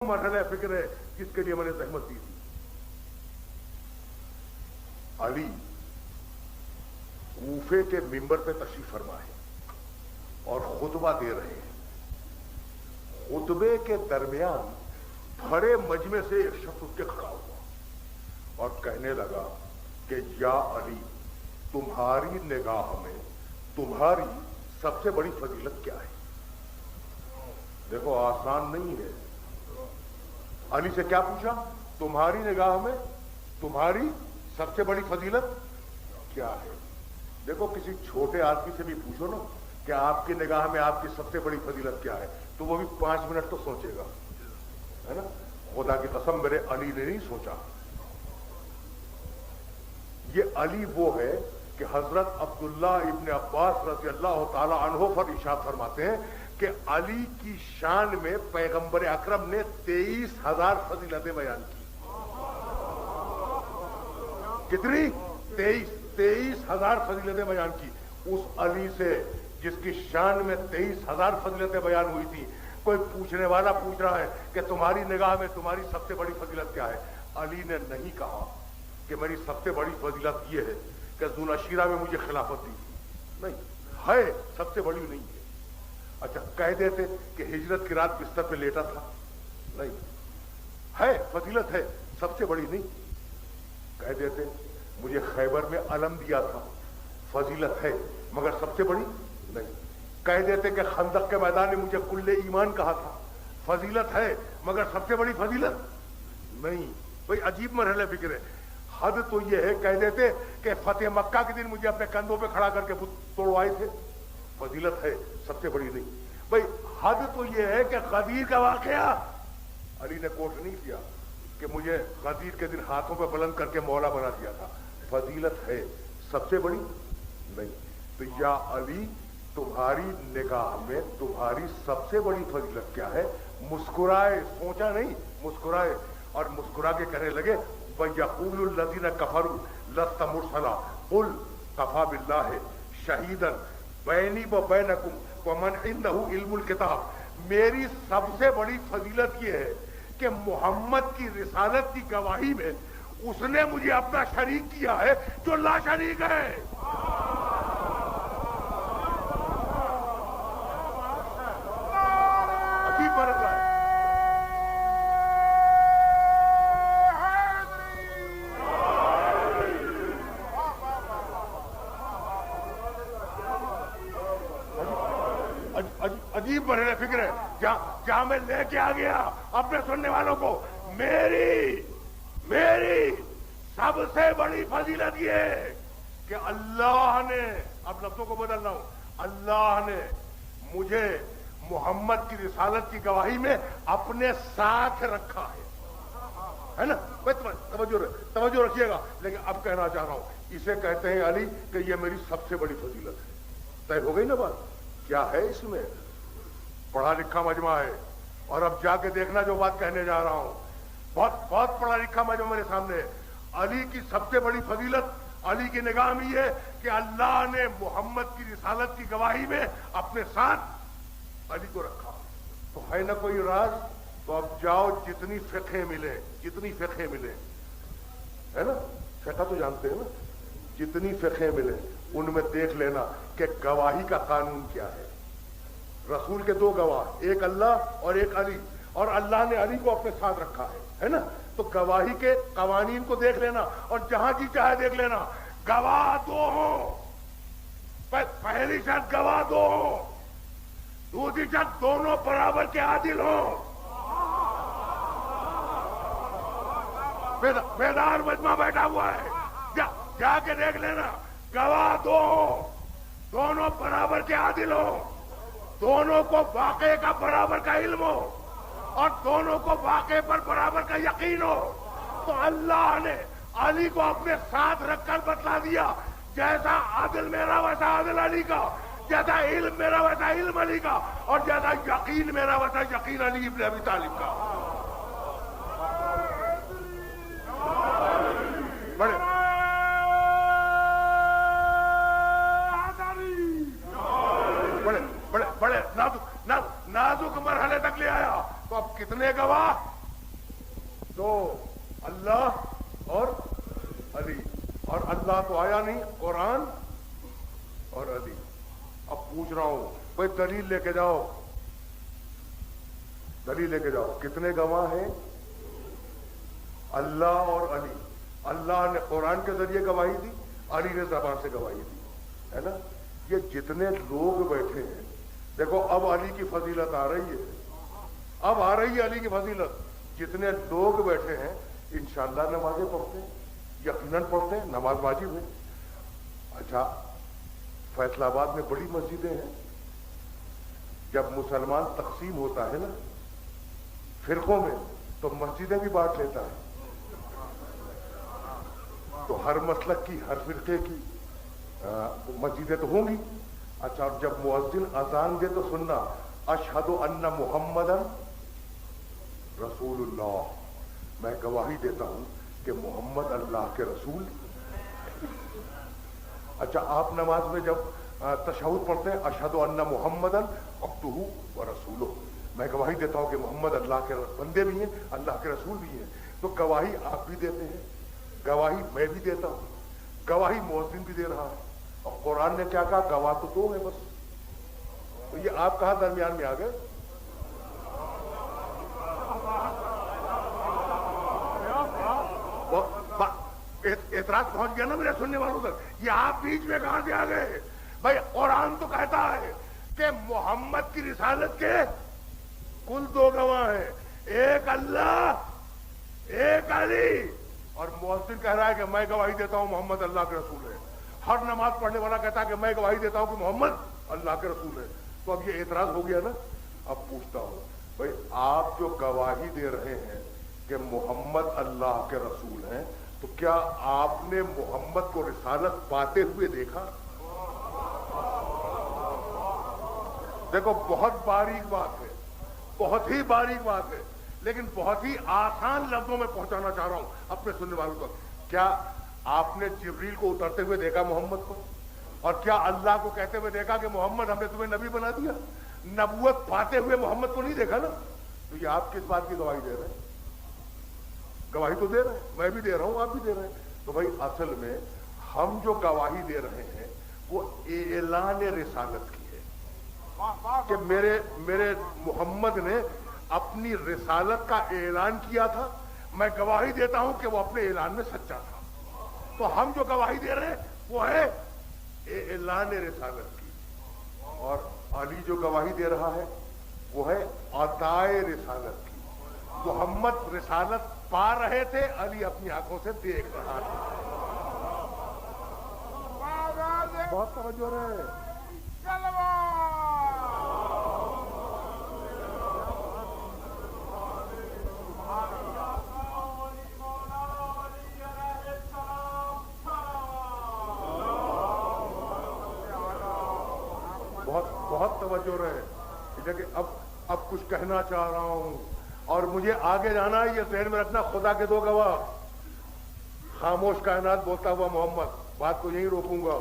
مرحلہ فکر ہے جس کے لیے میں نے زحمت دی تھی. علی کوفے کے ممبر پہ تشریف فرما ہے اور خطبہ دے رہے ہیں. خطبے کے درمیان بڑے مجمع سے ایک شخص اٹھ کے کھڑا ہوا اور کہنے لگا کہ یا علی، تمہاری نگاہ میں تمہاری سب سے بڑی فضیلت کیا ہے؟ دیکھو آسان نہیں ہے. علی سے کیا پوچھا؟ تمہاری نگاہ میں تمہاری سب سے بڑی فضیلت کیا ہے؟ دیکھو کسی چھوٹے آدمی سے بھی پوچھو نا کہ آپ کی نگاہ میں آپ کی سب سے بڑی فضیلت کیا ہے، تو وہ بھی 5 منٹ تو سوچے گا، ہے نا. خدا کی قسم میرے علی نے نہیں سوچا. یہ علی وہ ہے کہ حضرت عبداللہ ابن عباس رضی اللہ تعالی عنہ پر ارشاد فرماتے ہیں کہ علی کی شان میں پیغمبر اکرم نے 23,000 فضیلتیں بیان کی. کتنی؟ 23,000 فضیلتیں بیان کی. اس علی سے جس کی شان میں 23,000 فضیلتیں بیان ہوئی تھی، کوئی پوچھنے والا پوچھ رہا ہے کہ تمہاری نگاہ میں تمہاری سب سے بڑی فضیلت کیا ہے؟ علی نے نہیں کہا کہ میری سب سے بڑی فضیلت یہ ہے کہ ذوالعشیرہ میں مجھے خلافت دی تھی. نہیں ہے، سب سے بڑی نہیں ہے. اچھا کہہ دیتے کہ ہجرت کی رات بستر پہ لیٹا تھا. نہیں ہے، فضیلت ہے، سب سے بڑی نہیں. کہہ دیتے مجھے خیبر میں علم دیا تھا، فضیلت ہے مگر سب سے بڑی نہیں. کہہ دیتے کہ خندق کے میدان میں مجھے کل ایمان کہا تھا، فضیلت ہے مگر سب سے بڑی فضیلت نہیں. بھئی عجیب مرحلہ فکر ہے. حد تو یہ ہے کہہ دیتے کہ فتح مکہ کے دن مجھے اپنے کندھوں پہ کھڑا کر کے بت توڑوائے تھے، فضیلت ہے، سب سے بڑی نہیں. بھئی حد تو یہ ہے کہ غدیر کا واقعہ علی نے کوٹ نہیں کیا کہ مجھے غدیر کے دن ہاتھوں پہ بلند کر کے مولا بنا دیا تھا، فضیلت ہے، سب سے بڑی نہیں. تو یا علی، تمہاری نگاہ میں تمہاری سب سے بڑی فضیلت کیا ہے؟ مسکرائے، سوچا نہیں، مسکرائے اور مسکرا کے کہنے لگے وَيَقُولُ الَّذِينَ كَفَرُوا لَسْتَ مُرْسَلًا قُلْ كَفَىٰ بِاللَّهِ شَهِيدًا بَيْنِي وَبَيْنَكُمْ وَمَنْ عِندَهُ عِلْمُ الْكِتَابِ. میری سب سے بڑی فضیلت یہ ہے کہ محمد کی رسالت کی گواہی میں اس نے مجھے اپنا شریک کیا ہے جو لا شریک ہے. عجیب مرحلہ ہے. عجیب مرحلہ فکر ہے جہاں میں لے کے آ گیا اپنے سننے والوں کو. میری سب سے بڑی فضیلت یہ ہے کہ اللہ نے، اب لفظوں کو بدل رہا ہوں، اللہ نے مجھے محمد کی رسالت کی گواہی میں اپنے ساتھ رکھا ہے نا. توجہ رکھیے گا. لیکن اب کہنا چاہ رہا ہوں، اسے کہتے ہیں علی کہ یہ میری سب سے بڑی فضیلت ہے. طے ہو گئی نا بات؟ کیا ہے اس میں؟ پڑھا لکھا مجمع ہے. اور اب جا کے دیکھنا جو بات کہنے جا رہا ہوں، بہت پڑھا لکھا مجمع میرے سامنے ہے. علی کی سب سے بڑی فضیلت علی کی نگاہ میں یہ ہے کہ اللہ نے محمد کی رسالت کی گواہی میں اپنے ساتھ علی کو رکھا. تو ہے نا کوئی راز؟ تو اب جاؤ، جتنی فقہیں ملے، ہے نا، فقہ تو جانتے ہیں نا، جتنی فقہیں ملے ان میں دیکھ لینا کہ گواہی کا قانون کیا ہے. رسول کے 2 گواہ، ایک اللہ اور ایک علی، اور اللہ نے علی کو اپنے ساتھ رکھا ہے نا. تو گواہی کے قوانین کو دیکھ لینا اور جہاں جی چاہے دیکھ لینا. گواہ 2 ہوں، پہلی شرط گواہ 2 ہوں، دوسری شرط دونوں برابر کے عادل ہوں. بیدار مجمع بیٹھا ہوا ہے، جا کے دیکھ لینا. گواہ 2 ہوں، دونوں برابر کے عادل ہوں، دونوں کو واقعے کا برابر کا علم ہو اور دونوں کو واقعے پر برابر کا یقین ہو. تو اللہ نے علی کو اپنے ساتھ رکھ کر بتلا دیا، جیسا عادل میرا ویسا عادل علی کا، جیسا علم میرا ویسا علم علی کا، اور جیسا یقین میرا ویسا یقین علی ابن ابی طالب کا. بڑے نازک مرحلے تک لے آیا. تو اب کتنے گواہ؟ تو اللہ اور علی، اور اللہ تو آیا نہیں، قرآن اور علی۔ اب پوچھ رہا ہوں کوئی دلیل لے کے جاؤ، دلیل لے کے جاؤ۔ کتنے گواہ ہیں؟ اللہ اور علی۔ اللہ نے قرآن کے ذریعے گواہی دی، علی نے زبان سے گواہی دی، ہے نا؟ یہ جتنے لوگ بیٹھے ہیں، دیکھو اب علی کی فضیلت آ رہی ہے، اب آ رہی ہے علی کی فضیلت۔ جتنے لوگ بیٹھے ہیں انشاءاللہ نمازیں پڑھتے ہیں، یقیناً پڑھتے ہیں، نماز واجب ہے۔ اچھا، فیصل آباد میں بڑی مسجدیں ہیں، جب مسلمان تقسیم ہوتا ہے نا فرقوں میں تو مسجدیں بھی بانٹ لیتا ہے، تو ہر مسلک کی، ہر فرقے کی مسجدیں تو ہوں گی۔ اچھا، اور جب مؤذن اذان دے تو سننا، اشہد ان محمدن رسول اللہ، میں گواہی دیتا ہوں کہ محمد اللہ کے رسول۔ اچھا، آپ نماز میں جب تشہد پڑھتے ہیں، اشہد ان محمدن عبدہ ورسولہ، میں گواہی دیتا ہوں کہ محمد اللہ کے بندے بھی ہیں، اللہ کے رسول بھی ہیں۔ تو گواہی آپ بھی دیتے ہیں، گواہی میں بھی دیتا ہوں، گواہی مؤذن بھی دے رہا ہے۔ اور قرآن نے کیا کہا؟ گواہ تو دو ہیں بس۔ تو یہ آپ کہاں درمیان میں آ گئے؟ اعتراض پہنچ گیا نا میرے سننے والوں تک، یہ آپ بیچ میں کہاں سے آ گئے؟ بھائی قرآن تو کہتا ہے کہ محمد کی رسالت کے کل دو گواہ ہیں، ایک اللہ، ایک علی، اور مؤذن کہہ رہا ہے کہ میں گواہی دیتا ہوں محمد اللہ کے رسول ہے۔ ہر نماز پڑھنے والا کہتا ہے کہ میں گواہی دیتا ہوں کہ محمد اللہ کے رسول ہے۔ تو اب یہ اعتراض ہو گیا نا۔ اب پوچھتا ہوں بھائی، آپ جو گواہی دے رہے ہیں کہ محمد اللہ کے رسول ہیں، تو کیا آپ نے محمد کو رسالت پاتے ہوئے دیکھا؟ دیکھو بہت باریک بات ہے، بہت ہی باریک بات ہے، لیکن بہت ہی آسان لفظوں میں پہنچانا چاہ رہا ہوں اپنے سننے والوں تک۔ کیا آپ نے جبریل کو اترتے ہوئے دیکھا محمد کو؟ اور کیا اللہ کو کہتے ہوئے دیکھا کہ محمد ہم نے تمہیں نبی بنا دیا؟ نبوت پاتے ہوئے محمد کو نہیں دیکھا نا۔ تو یہ آپ کس بات کی گواہی دے رہے ہیں؟ گواہی تو دے رہے ہیں، میں بھی دے رہا ہوں، آپ بھی دے رہے ہیں۔ تو بھائی اصل میں ہم جو گواہی دے رہے ہیں وہ اعلان رسالت کی ہے کہ میرے محمد نے اپنی رسالت کا اعلان کیا تھا، میں گواہی دیتا ہوں کہ وہ اپنے اعلان میں سچا تھا۔ تو ہم جو گواہی دے رہے ہیں وہ ہے اعلان رسالت کی، اور علی جو گواہی دے رہا ہے وہ ہے عطائے رسالت کی۔ محمد رسالت پا رہے تھے، علی اپنی آنکھوں سے دیکھ رہا تھا۔ بہت توجہ رہے۔ بہت توجہ رہے، لیکن اب کچھ کہنا چاہ رہا ہوں اور مجھے آگے جانا ہے، یہ ذہن میں رکھنا۔ خدا کے دو گواہ، خاموش کائنات بولتا ہوا محمد، بات کو یہیں روکوں گا،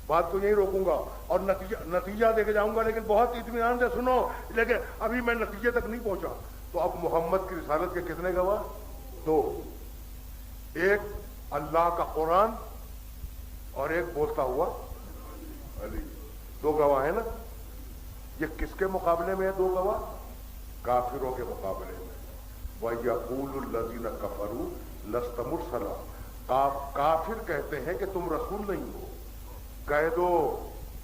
بات کو یہیں روکوں گا اور نتیجہ دے کے جاؤں گا، لیکن بہت اطمینان سے سنو، لیکن ابھی میں نتیجے تک نہیں پہنچا۔ تو اب محمد کی رسالت کے کتنے گواہ؟ دو، ایک اللہ کا قرآن اور ایک بولتا ہوا علی۔ دو گواہ ہیں نا۔ یہ کس کے مقابلے میں ہے دو گواہ؟ کافروں کے مقابلے میں۔ وَيَقُولُ الَّذِينَ كَفَرُوا لَسْتَ مُرْسَلًا، کافر کہتے ہیں کہ تم رسول نہیں ہو۔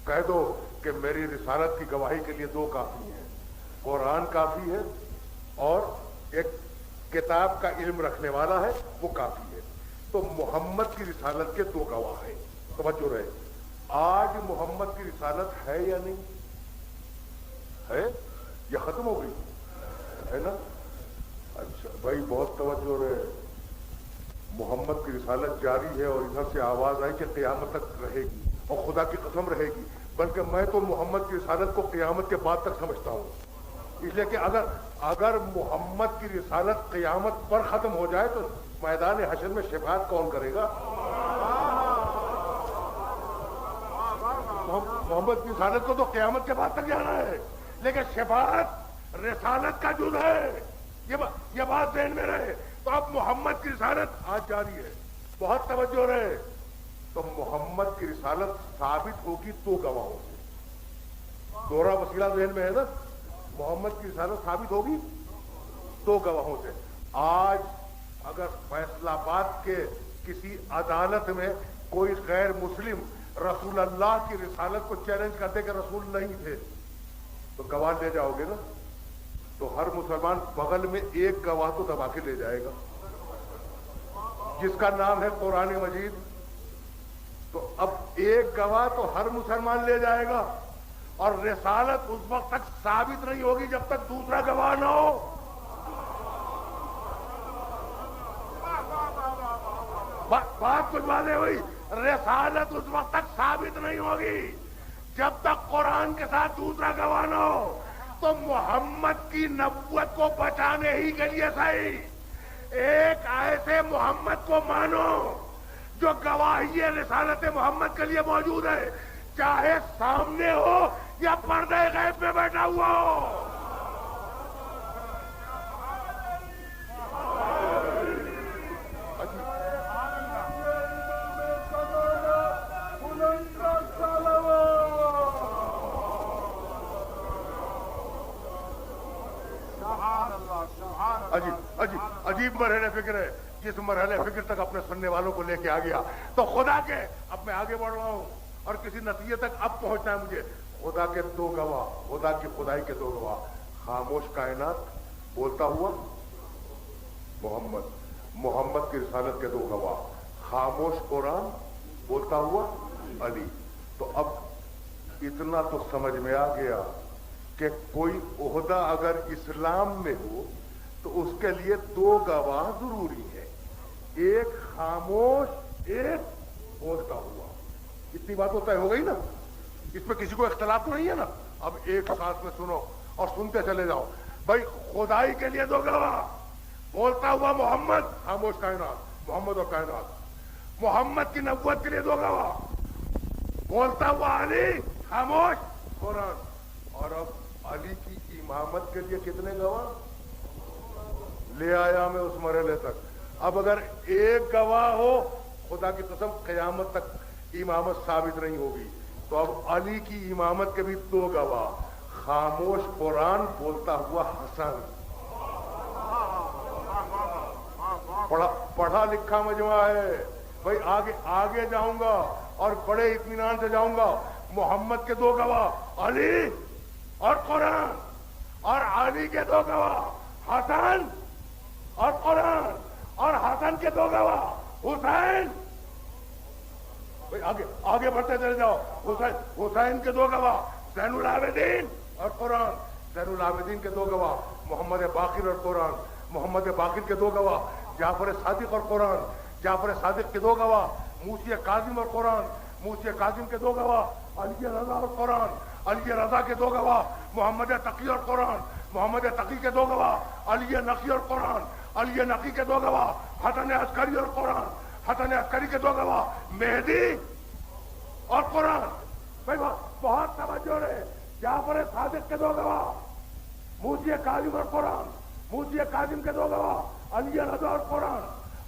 کہہ دو کہ میری رسالت کی گواہی کے لیے دو کافی ہیں، قرآن کافی ہے اور ایک کتاب کا علم رکھنے والا ہے، وہ کافی ہے۔ تو محمد کی رسالت کے دو گواہ ہیں۔ توجہ رہے، آج محمد کی رسالت ہے یا نہیں ہے؟ یہ ختم ہو گئی ہے نا؟ اچھا بھائی بہت توجہ رہے، محمد کی رسالت جاری ہے، اور ادھر سے آواز آئی کہ قیامت تک رہے گی، اور خدا کی قسم رہے گی، بلکہ میں تو محمد کی رسالت کو قیامت کے بعد تک سمجھتا ہوں۔ اس لیے کہ اگر محمد کی رسالت قیامت پر ختم ہو جائے تو میدان حشر میں شفاعت کون کرے گا؟ محمد کی رسالت کو تو قیامت کے بعد تک جانا ہے، لیکن شفاعت رسالت کا جز ہے، یہ بات بات ذہن میں رہے. تو اب محمد کی رسالت آج جاری ہے, بہت توجہ رہے. تو محمد کی رسالت ثابت ہوگی دو گواہوں سے. دوہرا وسیلہ ذہن میں ہے نا, محمد کی رسالت ثابت ہوگی دو گواہوں سے. آج اگر فیصلہ آباد کے کسی عدالت میں کوئی غیر مسلم رسول اللہ کی رسالت کو چیلنج کرتے کہ رسول نہیں تھے, تو گواہ لے جاؤ گے نا. تو ہر مسلمان بغل میں ایک گواہ تو دبا کے لے جائے گا, جس کا نام ہے قرآن مجید. تو اب ایک گواہ تو ہر مسلمان لے جائے گا, اور رسالت اس وقت تک ثابت نہیں ہوگی جب تک دوسرا گواہ نہ ہو. بات کچھ واضح ہوئی. رسالت اس وقت تک ثابت نہیں ہوگی جب تک قرآن کے ساتھ دوسرا گواہ نہ ہو. تو محمد کی نبوت کو بچانے ہی کے لیے صحیح ایک ایسے محمد کو مانو جو گواہی رسالت محمد کے لیے موجود ہے, چاہے سامنے ہو یا پردے غیب میں بیٹھا ہوا ہو. عجیب مرحلہ فکر ہے, جس مرحلے فکر تک اپنے سننے والوں کو لے کے آ گیا. تو خدا کے, اب میں آگے بڑھ رہا ہوں اور کسی نتیجے تک اب پہنچنا ہے مجھے. خدا کے دو گواہ, خدا کی خدائی کے دو گواہ, خاموش کائنات بولتا ہوا محمد, محمد کی رسالت کے دو گواہ, خاموش قرآن بولتا ہوا علی. تو اب اتنا تو سمجھ میں آ گیا کہ کوئی عہدہ اگر اسلام میں ہو تو اس کے لیے دو گواہ ضروری ہے, ایک خاموش ایک بولتا ہوا. اتنی بات ہوتا ہے, ہو گئی نا, اس پہ کسی کو اختلاف تو نہیں ہے نا. اب ایک ساتھ میں سنو اور سنتے چلے جاؤ. بھائی خدائی کے لیے دو گواہ, بولتا ہوا محمد, خاموش کائنات, محمد اور کائنات. محمد کی نبوت کے لیے دو گواہ, بولتا ہوا علی, خاموش قرآن. اور اب علی کی امامت کے لیے کتنے گواہ لے آیا میں اس مرحلے تک. اب اگر ایک گواہ ہو, خدا کی قسم قیامت تک امامت ثابت نہیں ہوگی. تو اب علی کی امامت کے بھی دو گواہ, خاموش قرآن, بولتا ہوا حسن. پڑھا لکھا مجموعہ ہے بھائی. آگے جاؤں گا اور بڑے اطمینان سے جاؤں گا. محمد کے دو گواہ علی اور قرآن, اور علی کے دو گواہ حسن اور قرآن, اور حسن کے دو گواہ حسین. آگے بڑھتے چلے جاؤ. حسین کے دو گواہ زین العابدین اور قرآن, زین العابدین کے دو گواہ محمد باقر اور قرآن, محمد باقر کے دو گواہ جعفر صادق اور قرآن, جعفر صادق کے دو گواہ موسی کاظم اور قرآن, موسی کاظم کے دو گواہ علی رضا اور قرآن, علی رضا کے دو گواہ محمد تقی اور قرآن, محمد تقی کے دو گواہ علی نقی اور قرآن, علی نقی کے دو گواہ حسن عسکری اور قرآن, حسن عسکری کے دو گواہ مہدی اور قرآن. بھائی بہت توجہ رہے. جعفر صادق کے دو گواہ موسی کاظم اور قرآن, موسی کاظم کے دو گواہ علی رضا اور قرآن,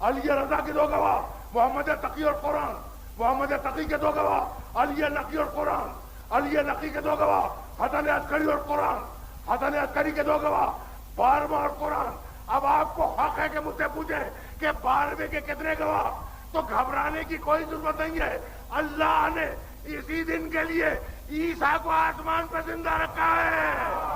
علی رضا کے دو گواہ محمد تقی اور قرآن, محمد تقی کے دو گواہ علی نقی اور قرآن, علی نقی کے دو گواہ حسن عسکری اور قرآن, حسن عسکری کے دو گواہ 12واں اور قرآن. اب آپ کو حق ہے کہ مجھ سے پوچھیں کہ 12ویں کے کتنے گواہ, تو گھبرانے کی کوئی ضرورت نہیں ہے. اللہ نے اسی دن کے لیے عیسیٰ کو آسمان پہ زندہ رکھا ہے.